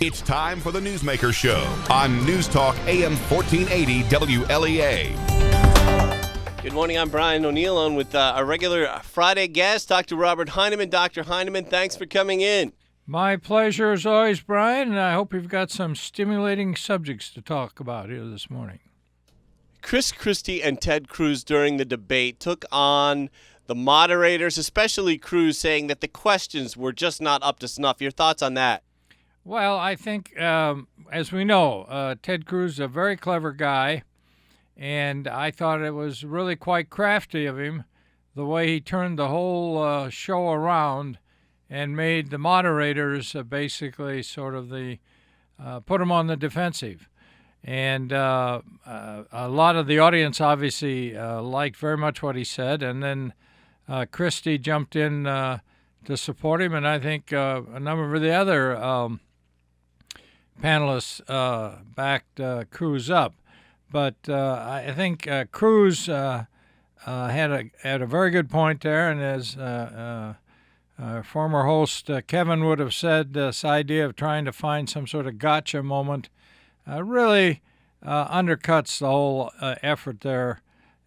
It's time for the Newsmaker Show on News Talk AM 1480 WLEA. Good morning, I'm Brian O'Neill on with our regular Friday guest, Dr. Robert Heinemann. Dr. Heinemann, thanks for coming in. My pleasure as always, Brian, and I hope you've got some stimulating subjects to talk about here this morning. Chris Christie and Ted Cruz during the debate took on the moderators, especially Cruz, saying that the questions were just not up to snuff. Your thoughts on that? Well, I think, as we know, Ted Cruz is a very clever guy, and I thought it was really quite crafty of him, the way he turned the whole show around and made the moderators basically sort of put them on the defensive. And a lot of the audience obviously liked very much what he said, and then Christie jumped in to support him, and I think a number of the other panelists backed Cruz up. But I think Cruz had a very good point there, and as former host Kevin would have said, this idea of trying to find some sort of gotcha moment really undercuts the whole effort there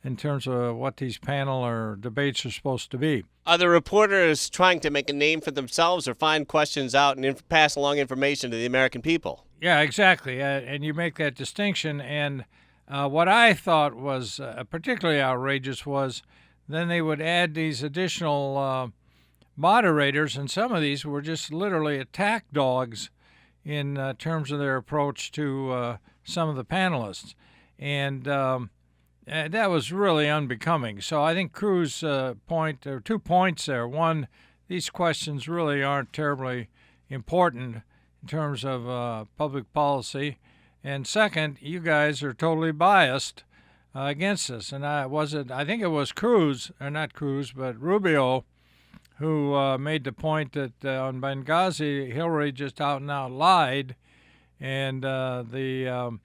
in terms of what these panel or debates are supposed to be. Are the reporters trying to make a name for themselves or find questions out and pass along information to the American people? Yeah, exactly. And you make that distinction. And what I thought was particularly outrageous was then they would add these additional moderators, and some of these were just literally attack dogs in terms of their approach to some of the panelists. And that was really unbecoming. So I think Cruz' there are 2 points there. One, these questions really aren't terribly important in terms of public policy. And second, you guys are totally biased against us. And I think it was Rubio, who made the point that on Benghazi, Hillary just out and out lied, and the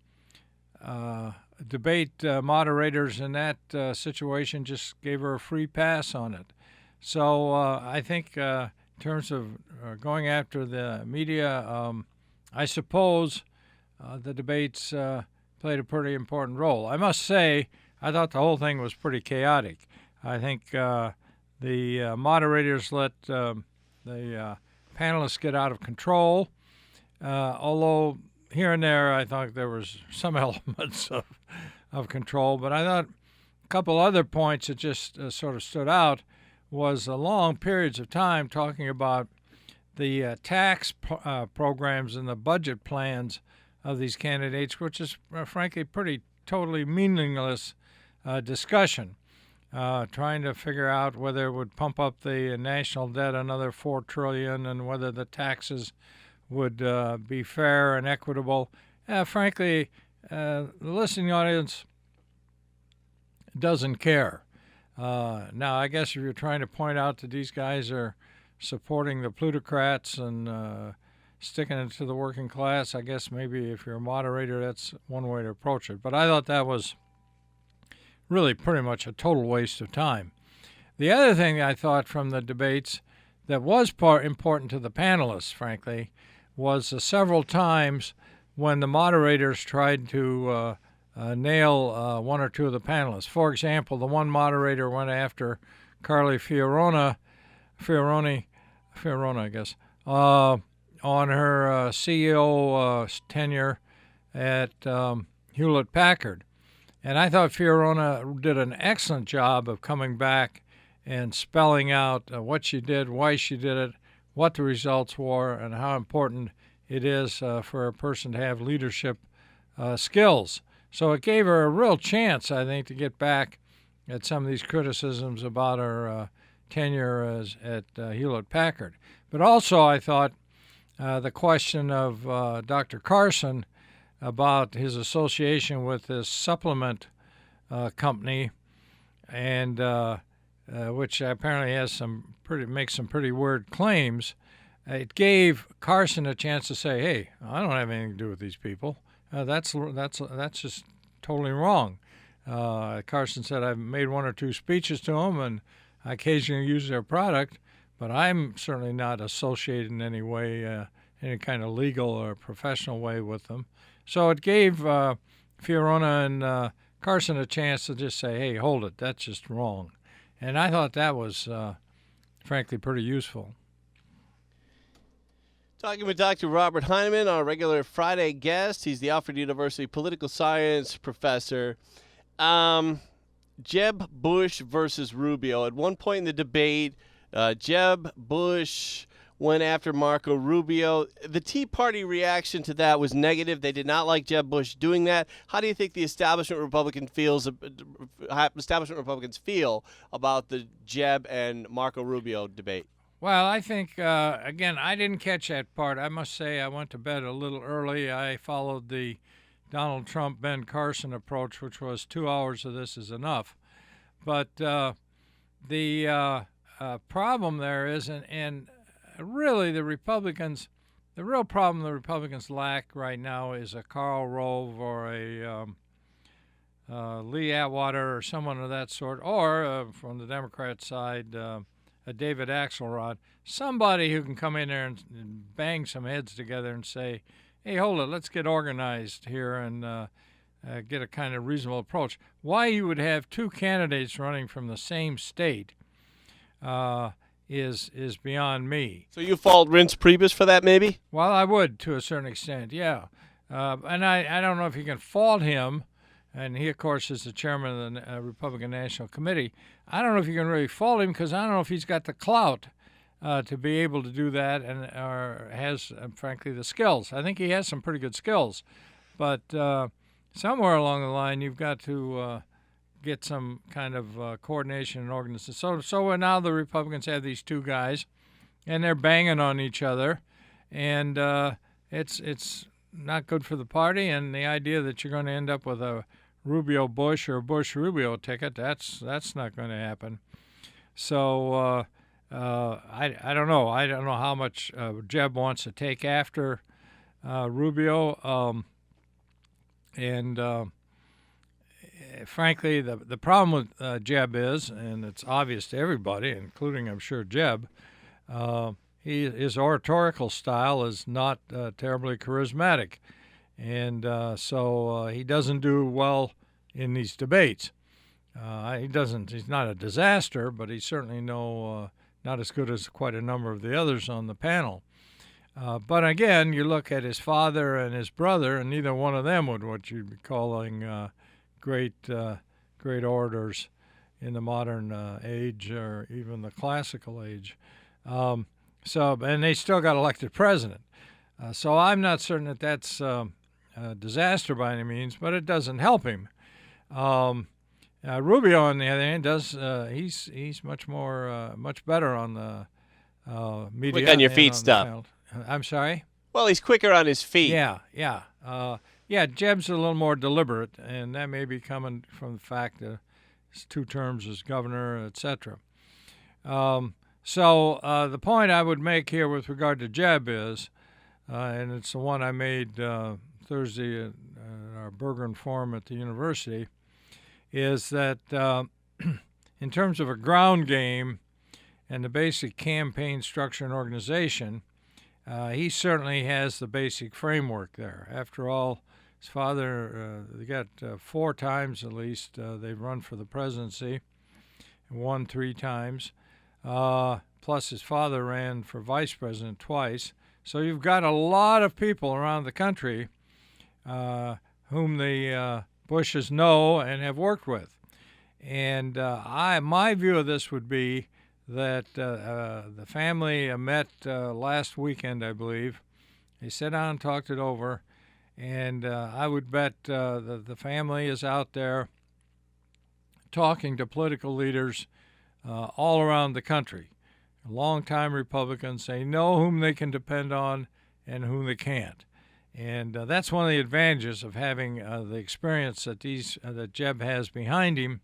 debate moderators in that situation just gave her a free pass on it. So I think in terms of going after the media, I suppose the debates played a pretty important role. I must say, I thought the whole thing was pretty chaotic. I think the moderators let the panelists get out of control, although here and there I thought there was some elements of control. But I thought a couple other points that just sort of stood out was long periods of time talking about the tax programs and the budget plans of these candidates, which is frankly pretty totally meaningless discussion. Trying to figure out whether it would pump up the national debt another $4 trillion and whether the taxes would be fair and equitable. Frankly, the listening audience doesn't care. Now, I guess if you're trying to point out that these guys are supporting the plutocrats and sticking it to the working class, I guess maybe if you're a moderator, that's one way to approach it. But I thought that was really pretty much a total waste of time. The other thing I thought from the debates that was important to the panelists, frankly, was several times when the moderators tried to nail one or two of the panelists. For example, the one moderator went after Carly Fiorina, I guess, on her CEO tenure at Hewlett-Packard. And I thought Fiorina did an excellent job of coming back and spelling out what she did, why she did it, what the results were, and how important it is for a person to have leadership skills. So it gave her a real chance, I think, to get back at some of these criticisms about her tenure at Hewlett-Packard. But also I thought the question of Dr. Carson about his association with this supplement company, and which apparently has makes some pretty weird claims. It gave Carson a chance to say, "Hey, I don't have anything to do with these people. That's just totally wrong." Carson said, "I've made one or two speeches to them, and I occasionally use their product, but I'm certainly not associated in any way any kind of legal or professional way with them. So it gave Fiorina and Carson a chance to just say, hey, hold it, that's just wrong. And I thought that was, frankly, pretty useful. Talking with Dr. Robert Heinemann, our regular Friday guest. He's the Alfred University political science professor. Jeb Bush versus Rubio. At one point in the debate, Jeb Bush went after Marco Rubio. The Tea Party reaction to that was negative. They did not like Jeb Bush doing that. How do you think the establishment Republicans feel about the Jeb and Marco Rubio debate? Well, I think, again, I didn't catch that part. I must say I went to bed a little early. I followed the Donald Trump, Ben Carson approach, which was 2 hours of this is enough. But the problem there is, and really the Republicans, the real problem the Republicans lack right now is a Karl Rove or a Lee Atwater or someone of that sort, or from the Democrat side, a David Axelrod, somebody who can come in there and bang some heads together and say, hey, hold it, let's get organized here and get a kind of reasonable approach. Why you would have two candidates running from the same state is beyond me. So you fault Reince Priebus for that, maybe? Well, I would to a certain extent, yeah. And I don't know if you can fault him, and he, of course, is the chairman of the Republican National Committee. I don't know if you can really fault him because I don't know if he's got the clout to be able to do that and or has, frankly, the skills. I think he has some pretty good skills. But somewhere along the line, you've got to get some kind of coordination and organization. So now the Republicans have these two guys, and they're banging on each other, and it's not good for the party. And the idea that you're going to end up with a Rubio-Bush or a Bush-Rubio ticket, that's not going to happen. So I don't know. I don't know how much Jeb wants to take after Rubio, frankly, the problem with Jeb is, and it's obvious to everybody, including, I'm sure, Jeb, his oratorical style is not terribly charismatic. And so he doesn't do well in these debates. He's not a disaster, but he's certainly not as good as quite a number of the others on the panel. But again, you look at his father and his brother, and neither one of them would what you'd be calling great orators in the modern age or even the classical age. And they still got elected president. So I'm not certain that that's a disaster by any means, but it doesn't help him. Rubio, on the other hand, does he's much better on the media. Quick on your feet stuff. I'm sorry? Well, he's quicker on his feet. Yeah. Jeb's a little more deliberate, and that may be coming from the fact that his 2 terms as governor, etc. So the point I would make here with regard to Jeb is, and it's the one I made Thursday at our Bergeron Forum at the university, is that in terms of a ground game and the basic campaign structure and organization, he certainly has the basic framework there. After all, his father, they got 4 times at least they've run for the presidency, and won 3 times. Plus his father ran for vice president twice. So you've got a lot of people around the country whom the Bushes know and have worked with. And my view of this would be that the family met last weekend, I believe. They sat down and talked it over, and I would bet the family is out there talking to political leaders all around the country. Longtime Republicans, they know whom they can depend on and whom they can't. And that's one of the advantages of having the experience that Jeb has behind him.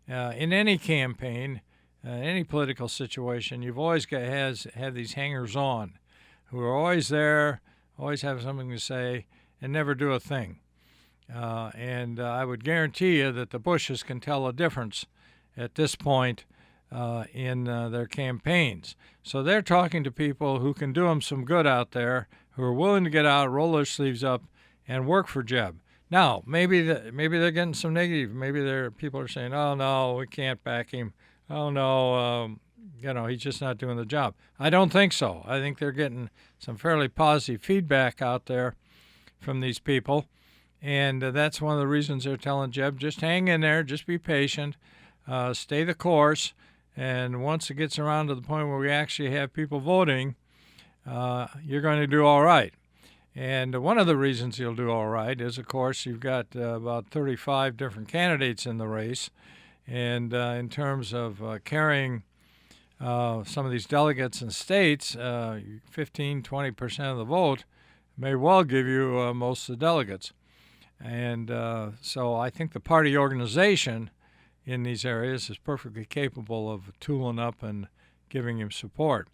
In any campaign, any political situation, you've always have these hangers-on who are always there, always have something to say, and never do a thing. And I would guarantee you that the Bushes can tell a difference at this point in their campaigns. So they're talking to people who can do them some good out there, who are willing to get out, roll their sleeves up, and work for Jeb. Now, maybe they're getting some negative. Maybe people are saying, "Oh no, we can't back him. Oh no, he's just not doing the job." I don't think so. I think they're getting some fairly positive feedback out there from these people, and that's one of the reasons they're telling Jeb, just hang in there, just be patient, stay the course, and once it gets around to the point where we actually have people voting, you're going to do all right. And one of the reasons you'll do all right is, of course, you've got about 35 different candidates in the race, and in terms of carrying some of these delegates in states, 15, 20% of the vote may well give you most of the delegates. And so I think the party organization in these areas is perfectly capable of tooling up and giving him support.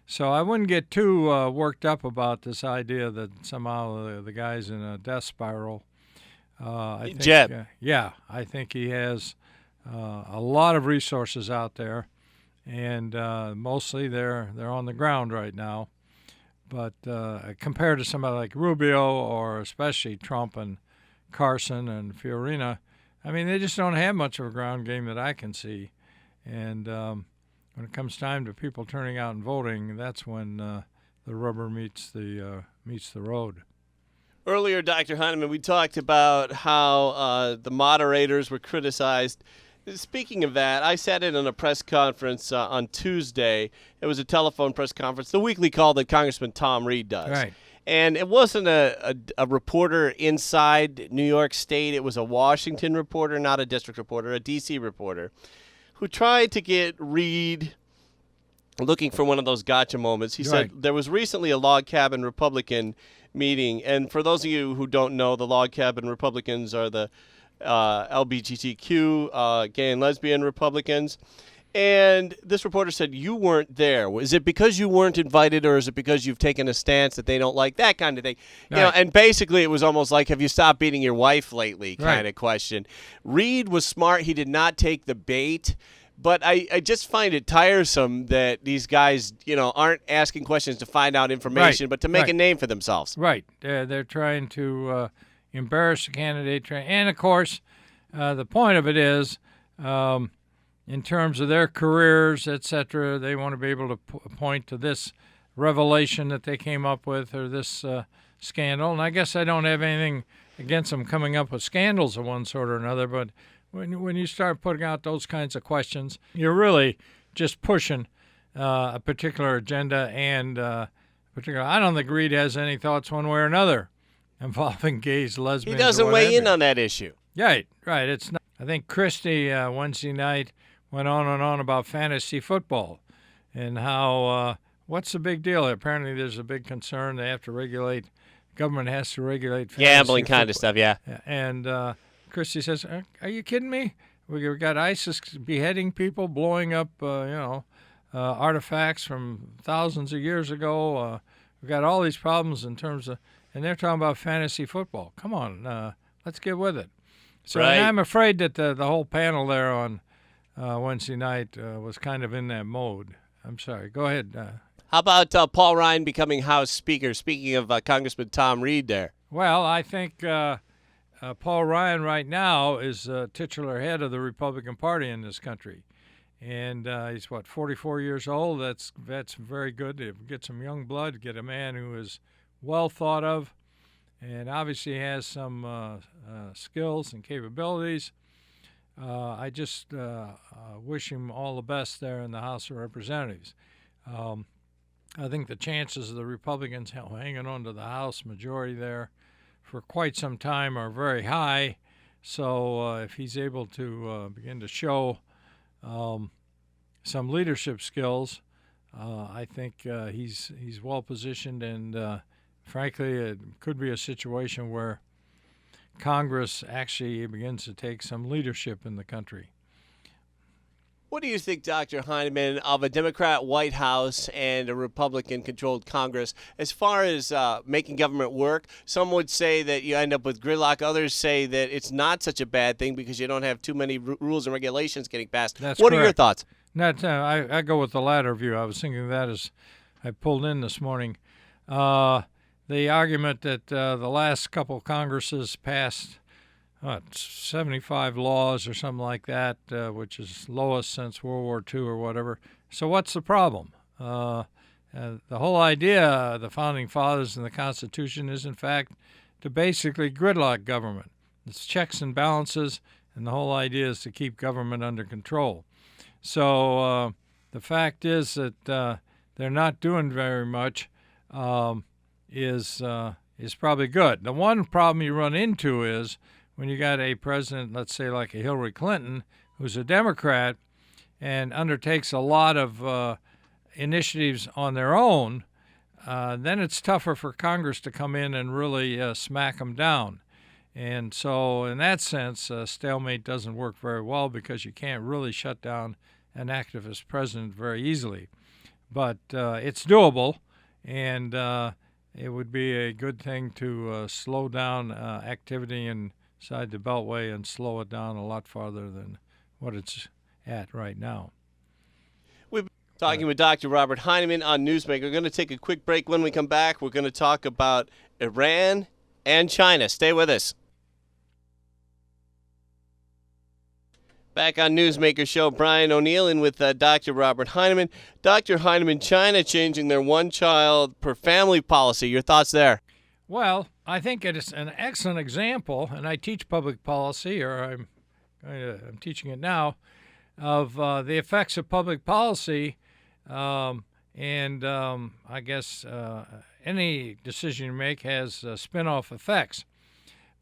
So I wouldn't get too worked up about this idea that somehow the guy's in a death spiral. I think, Jeb. I think he has a lot of resources out there, and mostly they're on the ground right now. But compared to somebody like Rubio, or especially Trump and Carson and Fiorina, I mean, they just don't have much of a ground game that I can see. And when it comes time to people turning out and voting, that's when the rubber meets the road. Earlier, Dr. Heineman, we talked about how the moderators were criticized. Speaking of that, I sat in on a press conference on Tuesday. It was a telephone press conference, the weekly call that Congressman Tom Reed does. Right. And it wasn't a reporter inside New York State. It was a Washington reporter, not a district reporter, a D.C. reporter, who tried to get Reed looking for one of those gotcha moments. He said there was recently a log cabin Republican meeting. And for those of you who don't know, the log cabin Republicans are the LGBTQ, gay and lesbian Republicans. And this reporter said, you weren't there. Is it because you weren't invited, or is it because you've taken a stance that they don't like? That kind of thing. Right. You know, and basically it was almost like, have you stopped beating your wife lately kind of question. Reed was smart. He did not take the bait. But I just find it tiresome that these guys, aren't asking questions to find out information, but to make a name for themselves. Right. They're trying to embarrass the candidate. And, of course, the point of it is, in terms of their careers, et cetera, they want to be able to point to this revelation that they came up with, or this scandal. And I guess I don't have anything against them coming up with scandals of one sort or another, but when you start putting out those kinds of questions, you're really just pushing a particular agenda and I don't think Reed has any thoughts one way or another involving gays, lesbians. He doesn't weigh in on that issue. Right. It's not. I think Christie Wednesday night went on and on about fantasy football and how what's the big deal? Apparently there's a big concern. They have to regulate. Government has to regulate fantasy gambling kind of football. stuff, yeah. And Christie says, "Are you kidding me? We got ISIS beheading people, blowing up, artifacts from thousands of years ago. We've got all these problems in terms of, and they're talking about fantasy football. Come on, let's get with it." So and I'm afraid that the whole panel there on Wednesday night was kind of in that mode. I'm sorry. Go ahead. How about Paul Ryan becoming House Speaker? Speaking of Congressman Tom Reed there. Well, I think Paul Ryan right now is titular head of the Republican Party in this country. And he's, 44 years old? That's very good to get some young blood, get a man who is well thought of and obviously has some skills and capabilities. I just wish him all the best there in the House of Representatives. I think the chances of the Republicans hanging on to the House majority there for quite some time are very high. So if he's able to begin to show some leadership skills, I think he's well positioned, and frankly, it could be a situation where Congress actually begins to take some leadership in the country. What do you think, Dr. Heineman, of a Democrat White House and a Republican-controlled Congress as far as making government work? Some would say that you end up with gridlock. Others say that it's not such a bad thing because you don't have too many rules and regulations getting passed. That's What correct. are your thoughts? I go with the latter view. I was thinking that as I pulled in this morning. The argument that the last couple Congresses passed 75 laws or something like that, which is lowest since World War II or whatever. So what's the problem? The whole idea of the Founding Fathers and the Constitution is, in fact, to basically gridlock government. It's checks and balances, and the whole idea is to keep government under control. So the fact is that they're not doing very much is probably good. The one problem you run into is when you got a president, let's say like a Hillary Clinton, who's a Democrat and undertakes a lot of initiatives on their own, then it's tougher for Congress to come in and really smack them down. And so in that sense, stalemate doesn't work very well because you can't really shut down an activist president very easily. But it's doable, and it would be a good thing to slow down activity inside the Beltway and slow it down a lot farther than what it's at right now. We've been talking with Dr. Robert Heinemann on Newsmaker. We're going to take a quick break. When we come back, we're going to talk about Iran and China. Stay with us. Back on Newsmaker Show, Brian O'Neill in with Dr. Robert Heinemann. Dr. Heinemann, China changing their one-child per family policy. Your thoughts there? Well, I think it is an excellent example, and I teach public policy, or I'm teaching it now, of the effects of public policy, and I guess any decision you make has spin-off effects.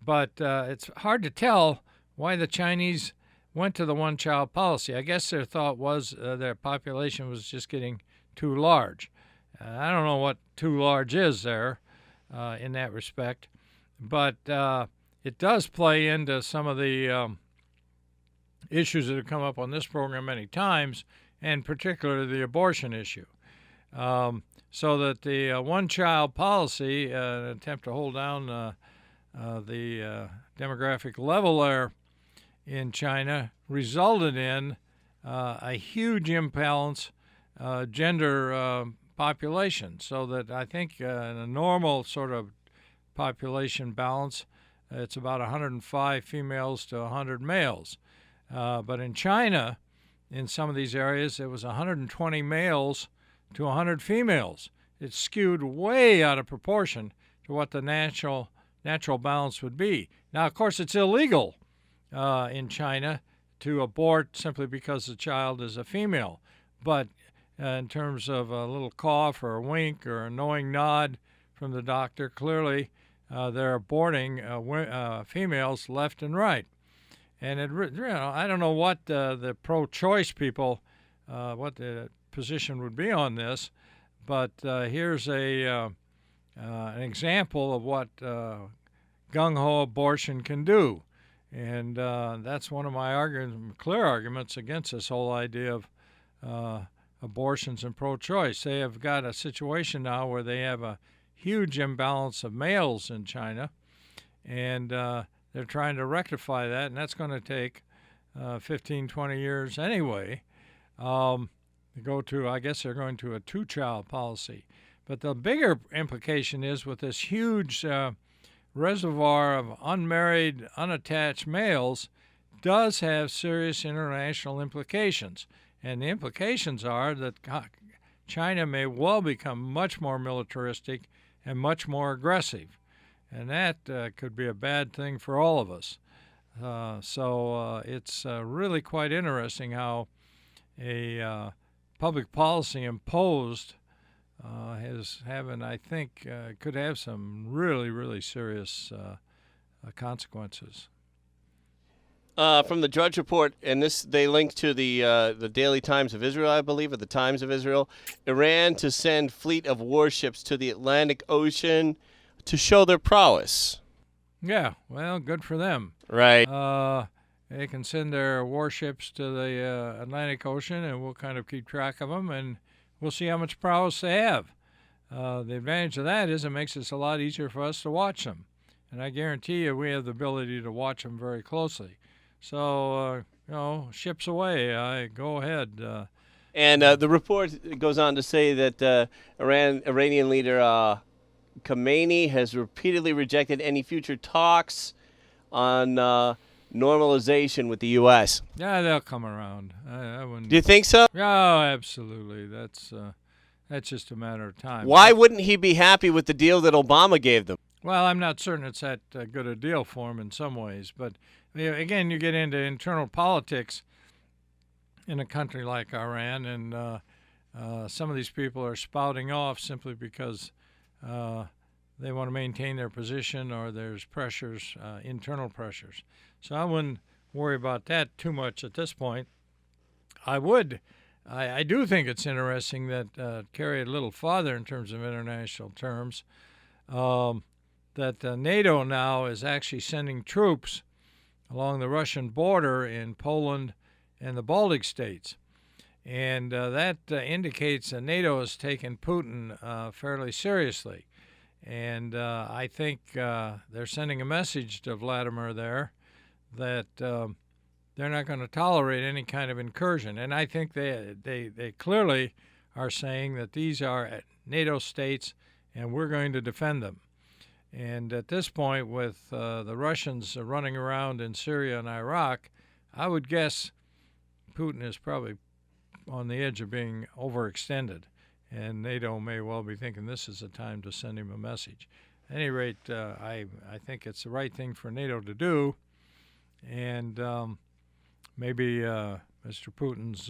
But it's hard to tell why the Chinese went to the one-child policy. I guess their thought was their population was just getting too large. I don't know what too large is there in that respect, but it does play into some of the issues that have come up on this program many times, and particularly the abortion issue. So that the one-child policy, an attempt to hold down the demographic level there in China, resulted in a huge imbalance gender population, so that I think in a normal sort of population balance, it's about 105 females to 100 males. But in China, in some of these areas, it was 120 males to 100 females. It's skewed way out of proportion to what the natural balance would be. Now, of course, it's illegal in China to abort simply because the child is a female. But in terms of a little cough or a wink or a knowing nod from the doctor, clearly they're aborting females left and right. And I don't know what the pro-choice people, what the position would be on this, but here's an example of what gung-ho abortion can do. And that's one of my clear arguments against this whole idea of abortions and pro-choice. They have got a situation now where they have a huge imbalance of males in China, and they're trying to rectify that, and that's going to take 15, 20 years anyway. I guess they're going to a two-child policy. But the bigger implication is with this huge reservoir of unmarried, unattached males does have serious international implications. And the implications are that China may well become much more militaristic and much more aggressive. And that could be a bad thing for all of us. So it's really quite interesting how a public policy imposed could have some really, really serious consequences. From the Drudge Report, and this they link to the Daily Times of Israel, I believe, or the Times of Israel. Iran to send fleet of warships to the Atlantic Ocean to show their prowess. Yeah, well, good for them. Right. They can send their warships to the Atlantic Ocean, and we'll kind of keep track of them, and we'll see how much prowess they have. The advantage of that is it makes it a lot easier for us to watch them. And I guarantee you we have the ability to watch them very closely. So, ships away. Go ahead. And the report goes on to say that Iranian leader Khamenei has repeatedly rejected any future talks on normalization with the U.S. Yeah, they'll come around. I wouldn't. Do you think so? Oh, absolutely. That's just a matter of time. Why wouldn't he be happy with the deal that Obama gave them? Well, I'm not certain it's that good a deal for him in some ways. But, again, you get into internal politics in a country like Iran, and some of these people are spouting off simply because they want to maintain their position or there's pressures, internal pressures. So I wouldn't worry about that too much at this point. I do think it's interesting that carry it a little farther in terms of international terms, that NATO now is actually sending troops along the Russian border in Poland and the Baltic states. And that indicates that NATO has taken Putin fairly seriously. And I think they're sending a message to Vladimir there that they're not going to tolerate any kind of incursion. And I think they clearly are saying that these are NATO states and we're going to defend them. And at this point, with the Russians running around in Syria and Iraq, I would guess Putin is probably on the edge of being overextended. And NATO may well be thinking this is a time to send him a message. At any rate, I think it's the right thing for NATO to do. And maybe Mr. Putin's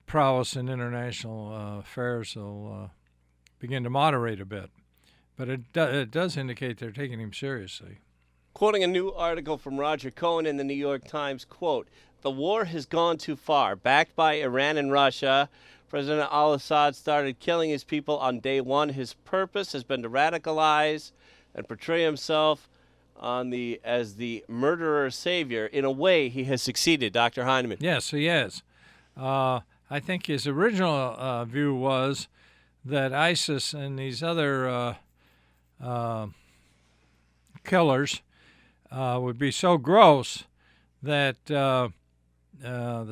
prowess in international affairs will begin to moderate a bit. But it does indicate they're taking him seriously. Quoting a new article from Roger Cohen in the New York Times, quote, "The war has gone too far. Backed by Iran and Russia, President al-Assad started killing his people on day one. His purpose has been to radicalize and portray himself as the murderer savior. In a way, he has succeeded." Dr. Heineman. Yes, he has. I think his original view was that ISIS and these other killers would be so gross that the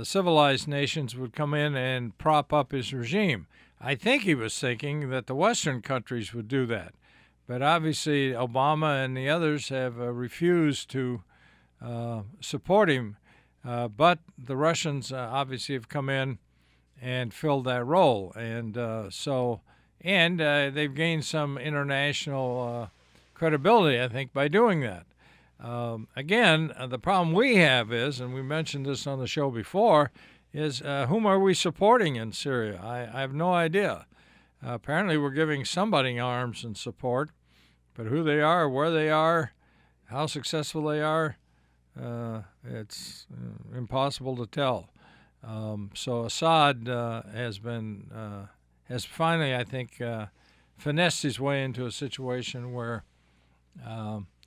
civilized nations would come in and prop up his regime. I think he was thinking that the Western countries would do that. But obviously Obama and the others have refused to support him. But the Russians obviously have come in and filled that role. And they've gained some international credibility, I think, by doing that. Again, the problem we have is, and we mentioned this on the show before, is whom are we supporting in Syria? I have no idea. Apparently we're giving somebody arms and support, but who they are, where they are, how successful they are, it's impossible to tell. So Assad has finally, I think, finessed his way into a situation where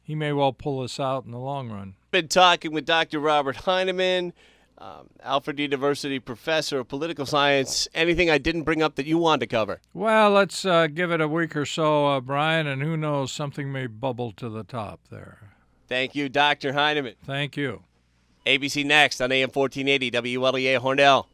he may well pull this out in the long run. Been talking with Dr. Robert Heineman, Alfred University professor of political science. Anything I didn't bring up that you want to cover? Well, let's give it a week or so, Brian, and who knows, something may bubble to the top there. Thank you, Dr. Heineman. Thank you. ABC Next on AM 1480 WLEA Hornell.